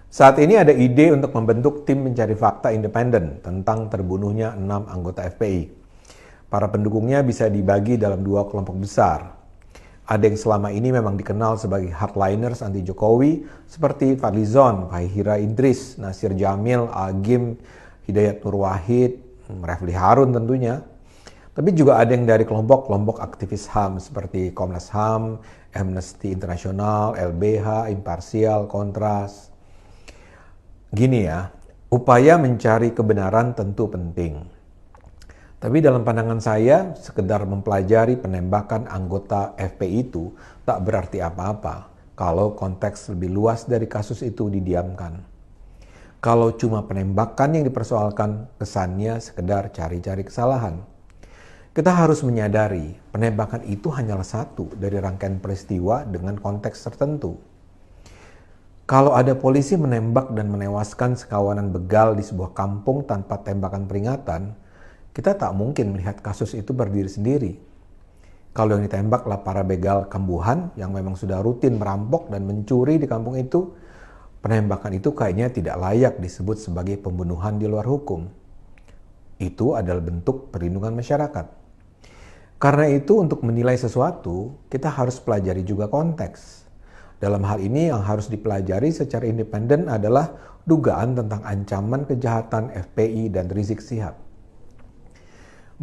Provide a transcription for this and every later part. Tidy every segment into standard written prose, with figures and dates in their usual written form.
Saat ini ada ide untuk membentuk tim mencari fakta independen tentang terbunuhnya 6 anggota FPI. Para pendukungnya bisa dibagi dalam 2 kelompok besar. Ada yang selama ini memang dikenal sebagai hardliners anti Jokowi seperti Fadlizon, Fahira Idris, Nasir Jamil, Agim, Hidayat Nur Wahid, Refli Harun tentunya. Tapi juga ada yang dari kelompok-kelompok aktivis HAM seperti Komnas HAM, Amnesty International, LBH, Imparsial, Kontras. Gini ya, upaya mencari kebenaran tentu penting. Tapi dalam pandangan saya, sekedar mempelajari penembakan anggota FPI itu tak berarti apa-apa kalau konteks lebih luas dari kasus itu didiamkan. Kalau cuma penembakan yang dipersoalkan, kesannya sekedar cari-cari kesalahan. Kita harus menyadari penembakan itu hanyalah satu dari rangkaian peristiwa dengan konteks tertentu. Kalau ada polisi menembak dan menewaskan sekawanan begal di sebuah kampung tanpa tembakan peringatan, kita tak mungkin melihat kasus itu berdiri sendiri. Kalau yang ditembaklah para begal kambuhan yang memang sudah rutin merampok dan mencuri di kampung itu, penembakan itu kayaknya tidak layak disebut sebagai pembunuhan di luar hukum. Itu adalah bentuk perlindungan masyarakat. Karena itu untuk menilai sesuatu, kita harus pelajari juga konteks. Dalam hal ini yang harus dipelajari secara independen adalah dugaan tentang ancaman kejahatan FPI dan Rizik Syihab.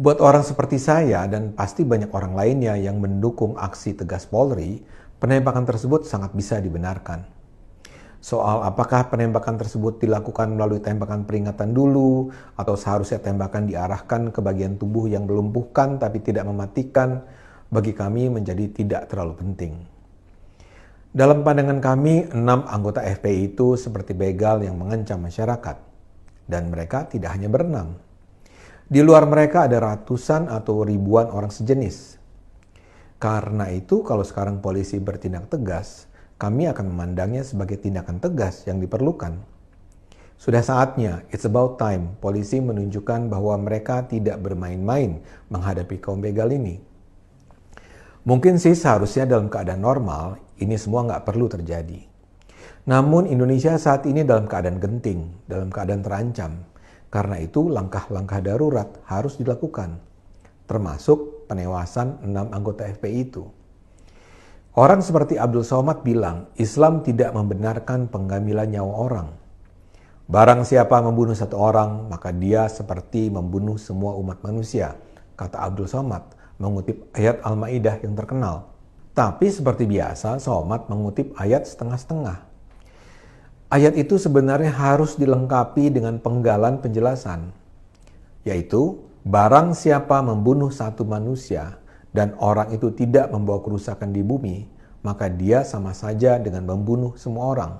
Buat orang seperti saya dan pasti banyak orang lainnya yang mendukung aksi tegas Polri, penembakan tersebut sangat bisa dibenarkan. Soal apakah penembakan tersebut dilakukan melalui tembakan peringatan dulu atau seharusnya tembakan diarahkan ke bagian tubuh yang melumpuhkan tapi tidak mematikan, bagi kami menjadi tidak terlalu penting. Dalam pandangan kami, 6 anggota FPI itu seperti begal yang mengancam masyarakat. Dan mereka tidak hanya berenam. Di luar mereka ada ratusan atau ribuan orang sejenis. Karena itu, kalau sekarang polisi bertindak tegas, kami akan memandangnya sebagai tindakan tegas yang diperlukan. Sudah saatnya, it's about time, polisi menunjukkan bahwa mereka tidak bermain-main menghadapi kaum begal ini. Mungkin sih seharusnya dalam keadaan normal, ini semua nggak perlu terjadi. Namun Indonesia saat ini dalam keadaan genting, dalam keadaan terancam. Karena itu langkah-langkah darurat harus dilakukan, termasuk penewasan 6 anggota FPI itu. Orang seperti Abdul Somad bilang, Islam tidak membenarkan pengambilan nyawa orang. Barang siapa membunuh satu orang, maka dia seperti membunuh semua umat manusia, kata Abdul Somad, mengutip ayat Al-Maidah yang terkenal. Tapi seperti biasa, Somad mengutip ayat setengah-setengah. Ayat itu sebenarnya harus dilengkapi dengan penggalan penjelasan, yaitu barang siapa membunuh satu manusia dan orang itu tidak membawa kerusakan di bumi, maka dia sama saja dengan membunuh semua orang.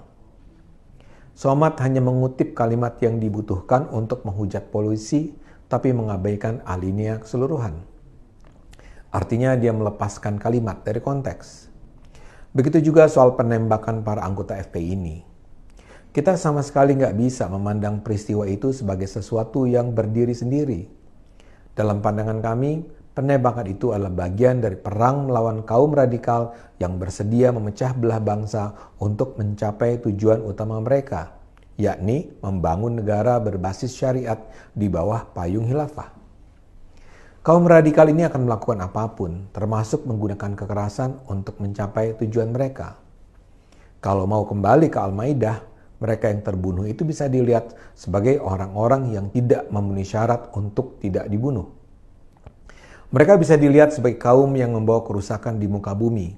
Somad hanya mengutip kalimat yang dibutuhkan untuk menghujat polisi, tapi mengabaikan alinea keseluruhan. Artinya dia melepaskan kalimat dari konteks. Begitu juga soal penembakan para anggota FPI ini. Kita sama sekali nggak bisa memandang peristiwa itu sebagai sesuatu yang berdiri sendiri. Dalam pandangan kami, penembakan itu adalah bagian dari perang melawan kaum radikal yang bersedia memecah belah bangsa untuk mencapai tujuan utama mereka, yakni membangun negara berbasis syariat di bawah payung khilafah. Kaum radikal ini akan melakukan apapun, termasuk menggunakan kekerasan untuk mencapai tujuan mereka. Kalau mau kembali ke Al-Maidah, mereka yang terbunuh itu bisa dilihat sebagai orang-orang yang tidak memenuhi syarat untuk tidak dibunuh. Mereka bisa dilihat sebagai kaum yang membawa kerusakan di muka bumi.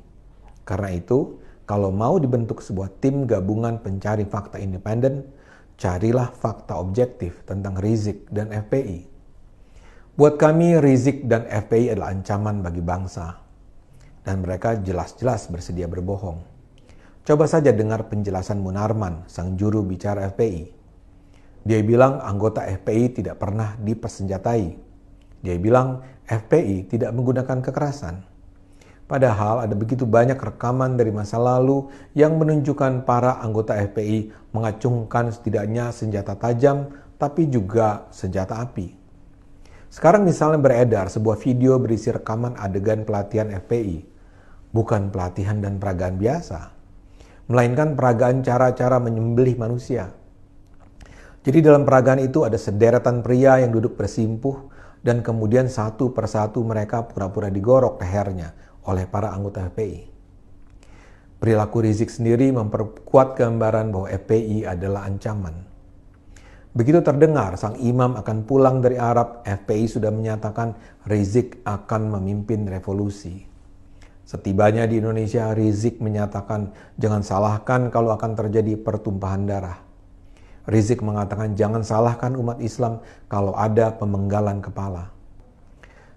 Karena itu, kalau mau dibentuk sebuah tim gabungan pencari fakta independen, carilah fakta objektif tentang Rizik dan FPI. Buat kami, Rizik dan FPI adalah ancaman bagi bangsa. Dan mereka jelas-jelas bersedia berbohong. Coba saja dengar penjelasan Munarman, sang juru bicara FPI. Dia bilang anggota FPI tidak pernah dipersenjatai. Dia bilang FPI tidak menggunakan kekerasan. Padahal ada begitu banyak rekaman dari masa lalu yang menunjukkan para anggota FPI mengacungkan setidaknya senjata tajam, tapi juga senjata api. Sekarang misalnya beredar sebuah video berisi rekaman adegan pelatihan FPI. Bukan pelatihan dan peragaan biasa. melainkan peragaan cara-cara menyembelih manusia. Jadi dalam peragaan itu ada sederetan pria yang duduk bersimpuh dan kemudian satu persatu mereka pura-pura digorok lehernya oleh para anggota FPI. Perilaku Rizik sendiri memperkuat gambaran bahwa FPI adalah ancaman. Begitu terdengar sang imam akan pulang dari Arab, FPI sudah menyatakan Rizik akan memimpin revolusi. Setibanya di Indonesia, Rizik menyatakan jangan salahkan kalau akan terjadi pertumpahan darah. Rizik mengatakan jangan salahkan umat Islam kalau ada pemenggalan kepala.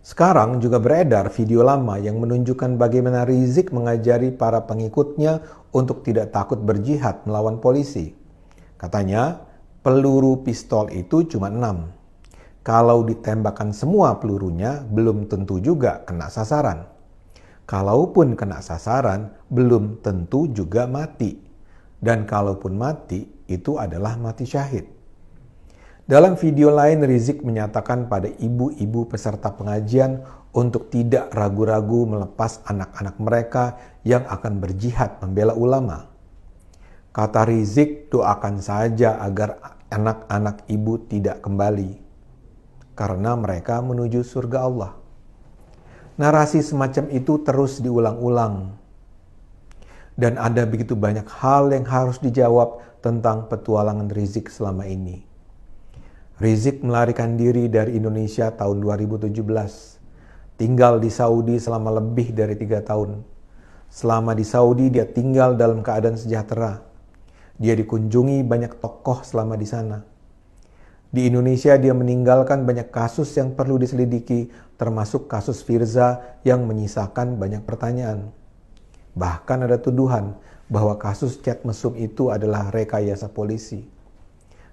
Sekarang juga beredar video lama yang menunjukkan bagaimana Rizik mengajari para pengikutnya untuk tidak takut berjihad melawan polisi. Katanya, peluru pistol itu cuma 6. Kalau ditembakkan semua pelurunya, belum tentu juga kena sasaran. Kalaupun kena sasaran, belum tentu juga mati. Dan kalaupun mati, itu adalah mati syahid. Dalam video lain, Rizik menyatakan pada ibu-ibu peserta pengajian untuk tidak ragu-ragu melepas anak-anak mereka yang akan berjihad membela ulama. Kata Rizik, doakan saja agar anak-anak ibu tidak kembali, karena mereka menuju surga Allah. Narasi semacam itu terus diulang-ulang. Dan ada begitu banyak hal yang harus dijawab tentang petualangan Rizik selama ini. Rizik melarikan diri dari Indonesia tahun 2017. Tinggal di Saudi selama lebih dari 3 tahun. Selama di Saudi dia tinggal dalam keadaan sejahtera. Dia dikunjungi banyak tokoh selama di sana. Di Indonesia dia meninggalkan banyak kasus yang perlu diselidiki, termasuk kasus Firza yang menyisakan banyak pertanyaan. Bahkan ada tuduhan bahwa kasus chat mesum itu adalah rekayasa polisi.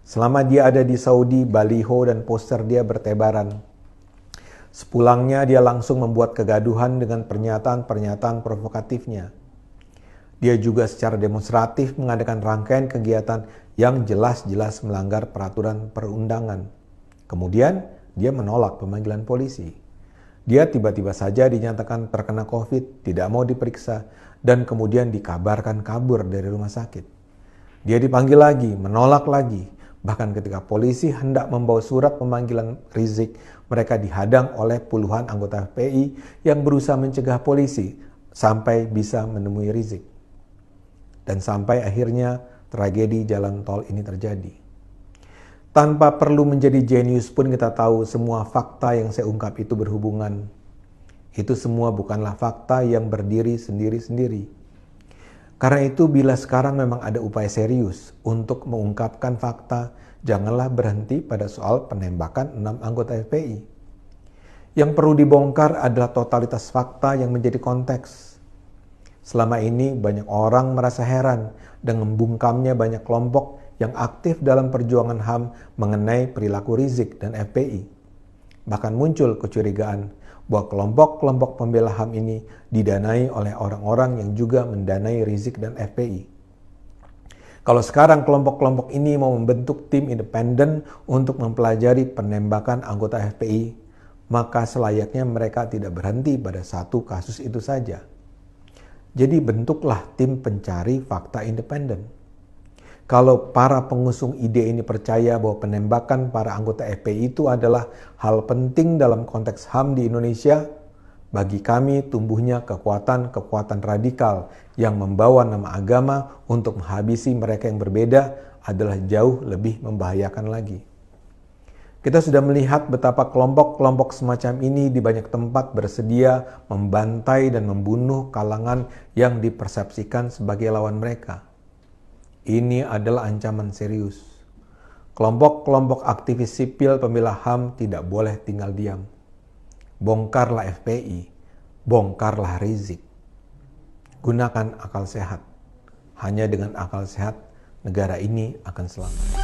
Selama dia ada di Saudi, baliho dan poster dia bertebaran. Sepulangnya dia langsung membuat kegaduhan dengan pernyataan-pernyataan provokatifnya. Dia juga secara demonstratif mengadakan rangkaian kegiatan yang jelas-jelas melanggar peraturan perundangan. Kemudian dia menolak pemanggilan polisi. Dia tiba-tiba saja dinyatakan terkena COVID, tidak mau diperiksa, dan kemudian dikabarkan kabur dari rumah sakit. Dia dipanggil lagi, menolak lagi. Bahkan ketika polisi hendak membawa surat pemanggilan Rizik, mereka dihadang oleh puluhan anggota FPI yang berusaha mencegah polisi sampai bisa menemui Rizik. Dan sampai akhirnya tragedi jalan tol ini terjadi. Tanpa perlu menjadi jenius pun kita tahu semua fakta yang saya ungkap itu berhubungan. Itu semua bukanlah fakta yang berdiri sendiri-sendiri. Karena itu bila sekarang memang ada upaya serius untuk mengungkapkan fakta, janganlah berhenti pada soal penembakan 6 anggota FPI. Yang perlu dibongkar adalah totalitas fakta yang menjadi konteks. Selama ini banyak orang merasa heran dengan membungkamnya banyak kelompok yang aktif dalam perjuangan HAM mengenai perilaku Rizik dan FPI. Bahkan muncul kecurigaan bahwa kelompok-kelompok pembela HAM ini didanai oleh orang-orang yang juga mendanai Rizik dan FPI. Kalau sekarang kelompok-kelompok ini mau membentuk tim independen untuk mempelajari penembakan anggota FPI, maka selayaknya mereka tidak berhenti pada satu kasus itu saja. Jadi bentuklah tim pencari fakta independen. Kalau para pengusung ide ini percaya bahwa penembakan para anggota FPI itu adalah hal penting dalam konteks HAM di Indonesia, bagi kami tumbuhnya kekuatan-kekuatan radikal yang membawa nama agama untuk menghabisi mereka yang berbeda adalah jauh lebih membahayakan lagi. Kita sudah melihat betapa kelompok-kelompok semacam ini di banyak tempat bersedia membantai dan membunuh kalangan yang dipersepsikan sebagai lawan mereka. Ini adalah ancaman serius. Kelompok-kelompok aktivis sipil pembela HAM tidak boleh tinggal diam. Bongkarlah FPI, bongkarlah Rizik. Gunakan akal sehat. Hanya dengan akal sehat, negara ini akan selamat.